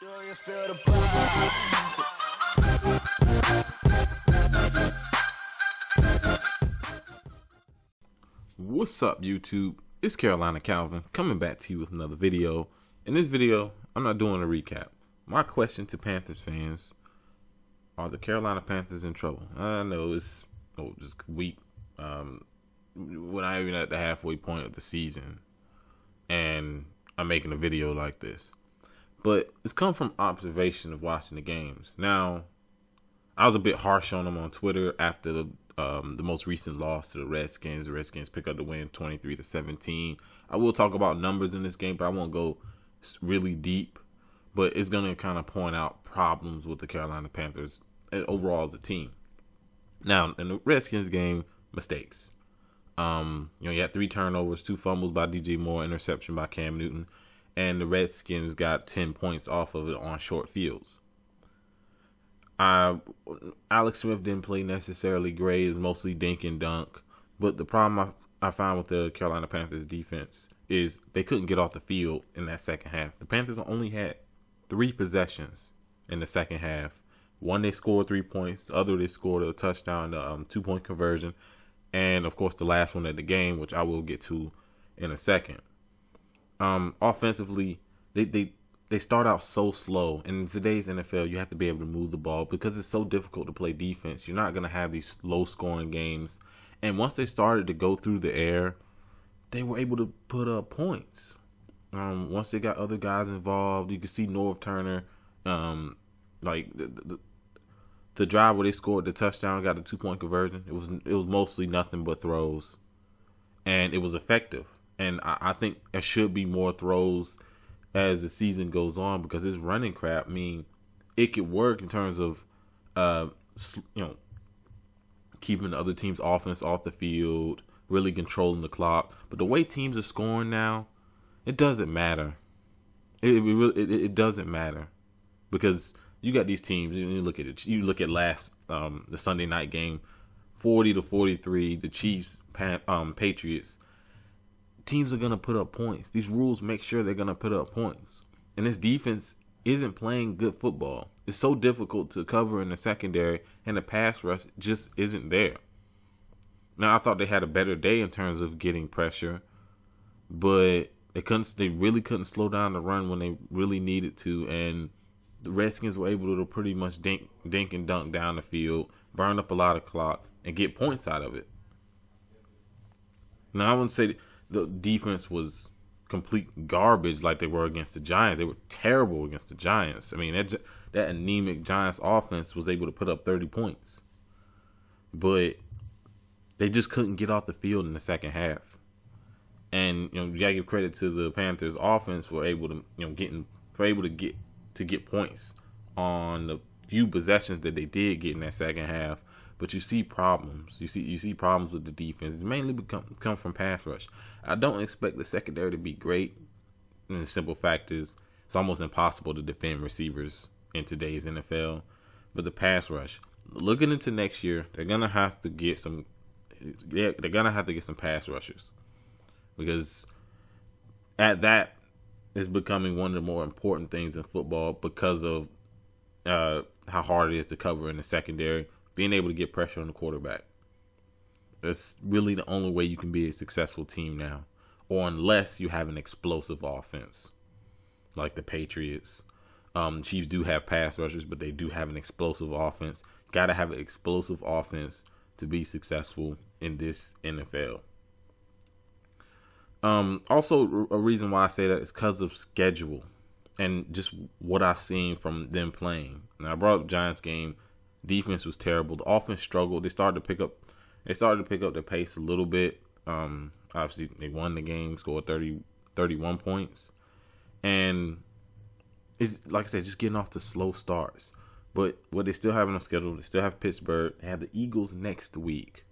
Do you feel the vibes? What's up, YouTube? It's Carolina Calvin coming back to you with another video. In this video, I'm not doing a recap. My question to Panthers fans: are the Carolina Panthers in trouble? I know it's just week. We're not even at the halfway point of the season, and I'm making a video like this. But it's come from observation of watching the games. Now, I was a bit harsh on them on Twitter after the most recent loss to the Redskins. The Redskins pick up the win 23-17. I will talk about numbers in this game, but I won't go really deep. But it's going to kind of point out problems with the Carolina Panthers and overall as a team. Now, in the Redskins game, mistakes. You had 3 turnovers, 2 fumbles by DJ Moore, interception by Cam Newton, and the Redskins got 10 points off of it on short fields. Alex Smith didn't play necessarily great. It's mostly dink and dunk. But the problem I found with the Carolina Panthers defense is they couldn't get off the field in that second half. The Panthers only had 3 possessions in the second half. One, they scored 3 points. The other, they scored a touchdown, 2-point conversion. And, of course, the last one of the game, which I will get to in a second. Offensively, they start out so slow. And in today's NFL, you have to be able to move the ball because it's so difficult to play defense. You're not going to have these low-scoring games. And once they started to go through the air, they were able to put up points. Once they got other guys involved, you could see Norv Turner, like the drive where they scored the touchdown, got the 2-point conversion. It was mostly nothing but throws, and it was effective. And I think there should be more throws as the season goes on because this running crap, it could work in terms of, keeping the other team's offense off the field, really controlling the clock. But the way teams are scoring now, it doesn't matter. It doesn't matter because you got these teams. You look at it. You look at the Sunday night game, 40-43. The Chiefs, Patriots. Teams are going to put up points. These rules make sure they're going to put up points. And this defense isn't playing good football. It's so difficult to cover in the secondary, and the pass rush just isn't there. Now, I thought they had a better day in terms of getting pressure, but they really couldn't slow down the run when they really needed to, and the Redskins were able to pretty much dink and dunk down the field, burn up a lot of clock, and get points out of it. Now, I wouldn't say the defense was complete garbage like they were against the Giants. They were terrible against the Giants. That anemic Giants offense was able to put up 30 points. But they just couldn't get off the field in the second half. And you gotta give credit to the Panthers offense for able to get points on the few possessions that they did get in that second half. But you see problems. You see problems with the defense. It's mainly come from pass rush. I don't expect the secondary to be great. And the simple fact is, it's almost impossible to defend receivers in today's NFL. But the pass rush, looking into next year, they're gonna have to get some. They're gonna have to get some pass rushers because that is becoming one of the more important things in football because of how hard it is to cover in the secondary. Being able to get pressure on the quarterback. That's really the only way you can be a successful team now. Or unless you have an explosive offense. Like the Patriots. Chiefs do have pass rushers, but they do have an explosive offense. Got to have an explosive offense to be successful in this NFL. Also, a reason why I say that is because of schedule. And just what I've seen from them playing. Now, I brought up the Giants game. Defense was terrible. The offense struggled. They started to pick up the pace a little bit. Obviously, they won the game, scored 31 points. And it's like I said, just getting off to slow starts. But what they still have on the schedule, they still have Pittsburgh. They have the Eagles next week.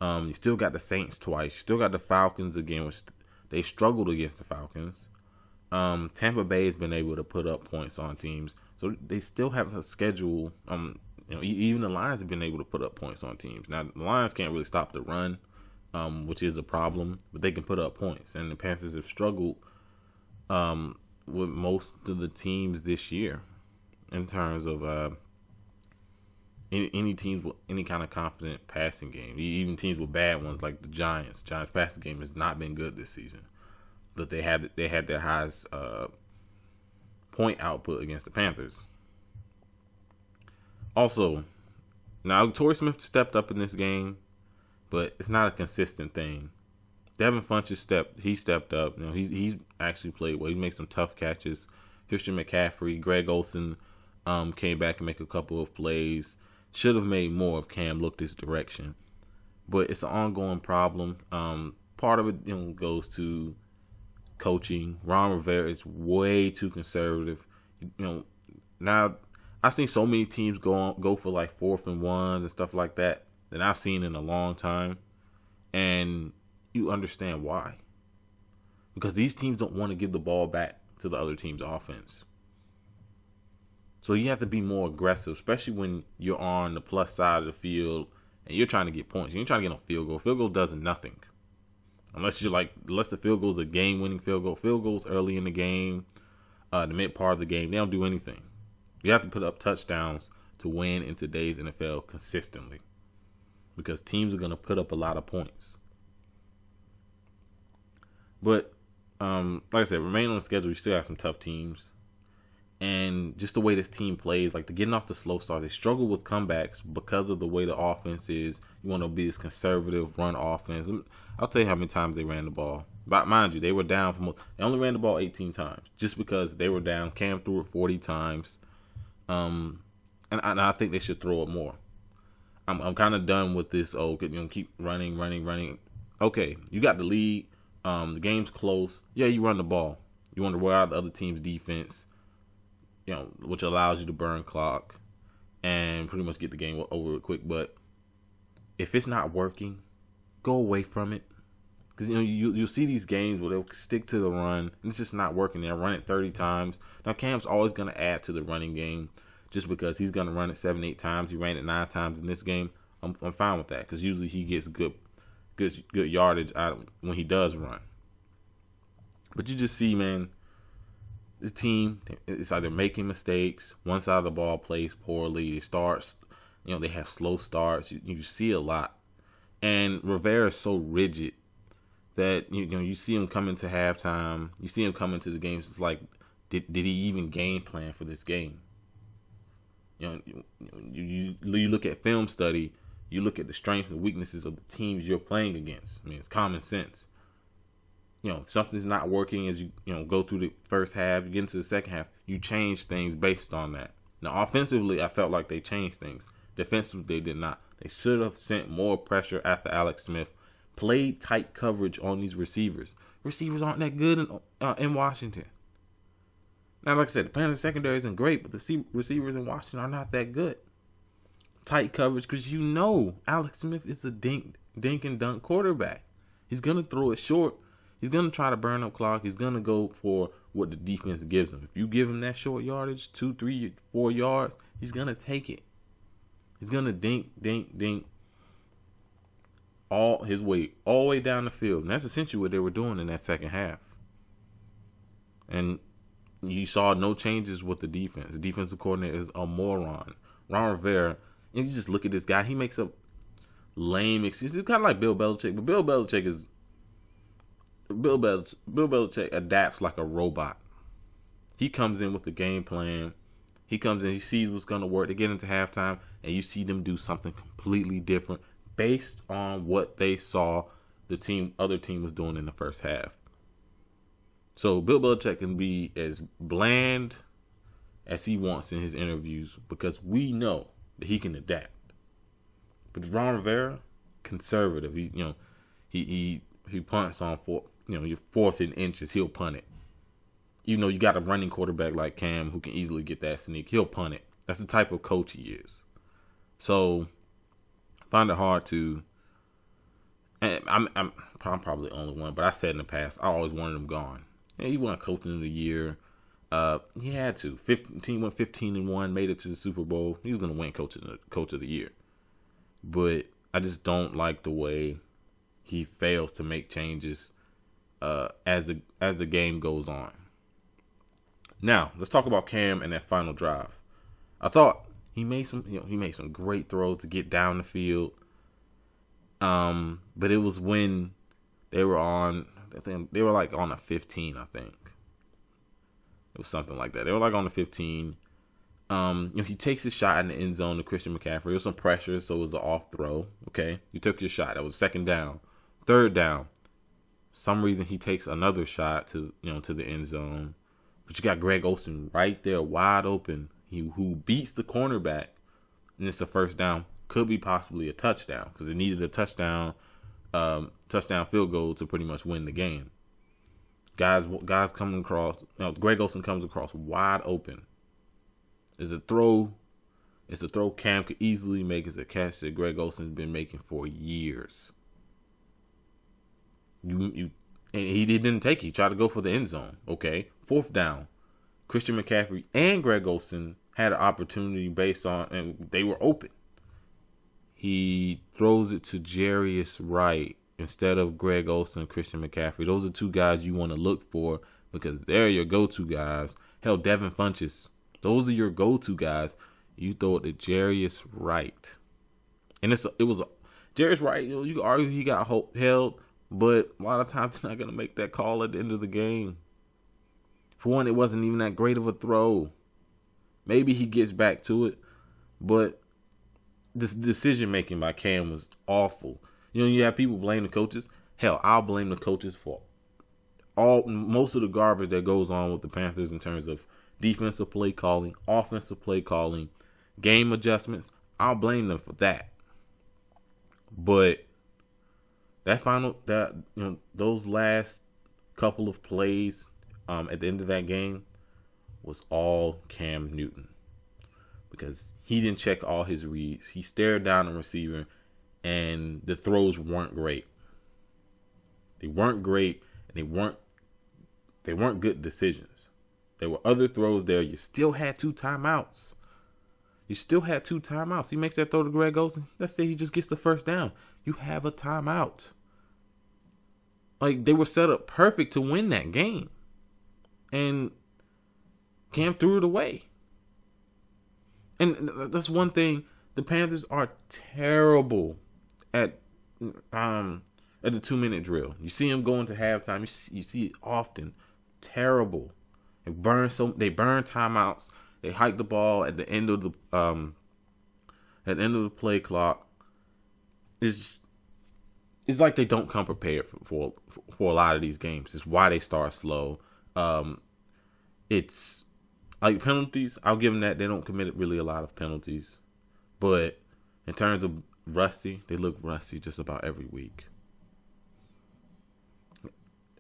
You still got the Saints twice. You still got the Falcons again, which they struggled against the Falcons. Tampa Bay has been able to put up points on teams. So they still have a schedule. Even the Lions have been able to put up points on teams. Now, the Lions can't really stop the run, which is a problem, but they can put up points. And the Panthers have struggled with most of the teams this year in terms of any teams with any kind of confident passing game. Even teams with bad ones like the Giants. Giants passing game has not been good this season, but they had their highest point output against the Panthers. Also, now Torrey Smith stepped up in this game, but it's not a consistent thing. Devin Funchess stepped up. You know, he's actually played well. He made some tough catches. Christian McCaffrey, Greg Olsen came back and make a couple of plays. Should have made more if Cam looked his direction, but it's an ongoing problem. Part of it, goes to coaching. Ron Rivera is way too conservative. Now I've seen so many teams go for like 4th and 1s and stuff like that I've seen in a long time, and you understand why. Because these teams don't want to give the ball back to the other team's offense. So you have to be more aggressive, especially when you're on the plus side of the field and you're trying to get points. You ain't trying to get no field goal. Field goal does nothing. Unless the field goal is a game-winning field goal. Field goals early in the game, the mid part of the game, they don't do anything. You have to put up touchdowns to win in today's NFL consistently, because teams are going to put up a lot of points. But like I said, remain on the schedule. You still have some tough teams. And just the way this team plays, like, they're getting off the slow start. They struggle with comebacks because of the way the offense is. You want to be this conservative run offense. I'll tell you how many times they ran the ball. But mind you, they were down they only ran the ball 18 times just because they were down. Cam threw it 40 times. And I think they should throw it more. I'm kind of done with this. Keep running. Okay, you got the lead. The game's close. Yeah, you run the ball. You want to wear out the other team's defense, which allows you to burn clock and pretty much get the game over quick. But if it's not working, go away from it. Because you'll see these games where they'll stick to the run and it's just not working. They'll run it 30 times. Now Cam's always going to add to the running game just because he's going to run it 7-8 times. He ran it 9 times in this game. I'm fine with that because usually he gets good yardage out of when he does run. But you just see, man, this team, it's either making mistakes. One side of the ball plays poorly. It starts, they have slow starts. You see a lot. And Rivera is so rigid that, you see him come into halftime. You see him come into the games. It's like, did he even game plan for this game? You look at film study. You look at the strengths and weaknesses of the teams you're playing against. I mean, it's common sense. Something's not working as you go through the first half, you get into the second half, you change things based on that. Now, offensively, I felt like they changed things. Defensively, they did not. They should have sent more pressure after Alex Smith, played tight coverage on these receivers. Receivers aren't that good in Washington. Now, like I said, the Panthers secondary isn't great, but the receivers in Washington are not that good. Tight coverage, because Alex Smith is a dink and dunk quarterback. He's going to throw it short. He's going to try to burn up clock. He's going to go for what the defense gives him. If you give him that short yardage, 2, 3, 4 yards, he's going to take it. He's going to dink all his weight, all the way down the field. And that's essentially what they were doing in that second half. And you saw no changes with the defense. The defensive coordinator is a moron. Ron Rivera, you just look at this guy. He makes up lame excuses. It's kind of like Bill Belichick. But Bill Belichick adapts like a robot. He comes in with the game plan. He comes in, he sees what's going to work. They get into halftime, and you see them do something completely different based on what they saw the other team was doing in the first half. So Bill Belichick can be as bland as he wants in his interviews because we know that he can adapt. But Ron Rivera, conservative. He punts on your 4th and inches, he'll punt it. You got a running quarterback like Cam who can easily get that sneak, he'll punt it. That's the type of coach he is. So I find it hard to. And I'm probably the only one, but I said in the past I always wanted him gone. Yeah, he won Coach of the Year. He had to. Team went 15-1, made it to the Super Bowl. He was going to win Coach of the Year. But I just don't like the way he fails to make changes as the game goes on. Now let's talk about Cam and that final drive. I thought he made some great throws to get down the field. But it was when they were on, I think they were like on a 15, I think. It was something like that. They were like on the 15. He takes his shot in the end zone to Christian McCaffrey. There was some pressure, so it was an off throw. Okay, you took your shot. That was second down. Third down. Some reason he takes another shot to the end zone, but you got Greg Olsen right there, wide open. Who beats the cornerback, and it's a first down. Could be possibly a touchdown because it needed a touchdown field goal to pretty much win the game. Guys coming across. Greg Olsen comes across wide open. It's a throw Cam could easily make. It's a catch that Greg Olsen's been making for years. And he didn't take it. He tried to go for the end zone. Okay, fourth down. Christian McCaffrey and Greg Olsen had an opportunity and they were open. He throws it to Jarius Wright instead of Greg Olsen and Christian McCaffrey. Those are two guys you want to look for because they're your go-to guys. Hell, Devin Funchess. Those are your go-to guys. You throw it to Jarius Wright. And it was Jarius Wright, you could argue he got held, but a lot of times they're not going to make that call at the end of the game. For one, it wasn't even that great of a throw. Maybe he gets back to it, but this decision-making by Cam was awful. You have people blame the coaches. Hell, I'll blame the coaches for most of the garbage that goes on with the Panthers in terms of defensive play calling, offensive play calling, game adjustments. I'll blame them for that. But those last couple of plays at the end of that game was all Cam Newton because he didn't check all his reads. He stared down the receiver, and the throws weren't great. They weren't great, and they weren't good decisions. There were other throws there. You still had two timeouts. He makes that throw to Greg Olsen. Let's say he just gets the first down. You have a timeout. Like, they were set up perfect to win that game. And Cam threw it away. And that's one thing. The Panthers are terrible at the 2-minute drill. You see them going to halftime. You see it often. Terrible. They burn timeouts. They hike the ball at the end of the play clock. It's like they don't come prepared for a lot of these games. It's why they start slow. It's like penalties. I'll give them that. They don't commit really a lot of penalties. But in terms of rusty, they look rusty just about every week.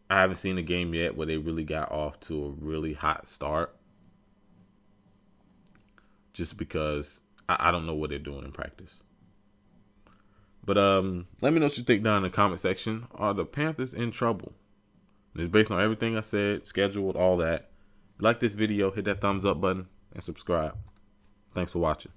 I haven't seen a game yet where they really got off to a really hot start. Just because I don't know what they're doing in practice. But let me know what you think down in the comment section. Are the Panthers in trouble? And it's based on everything I said, scheduled, all that. If you like this video, hit that thumbs up button and subscribe. Thanks for watching.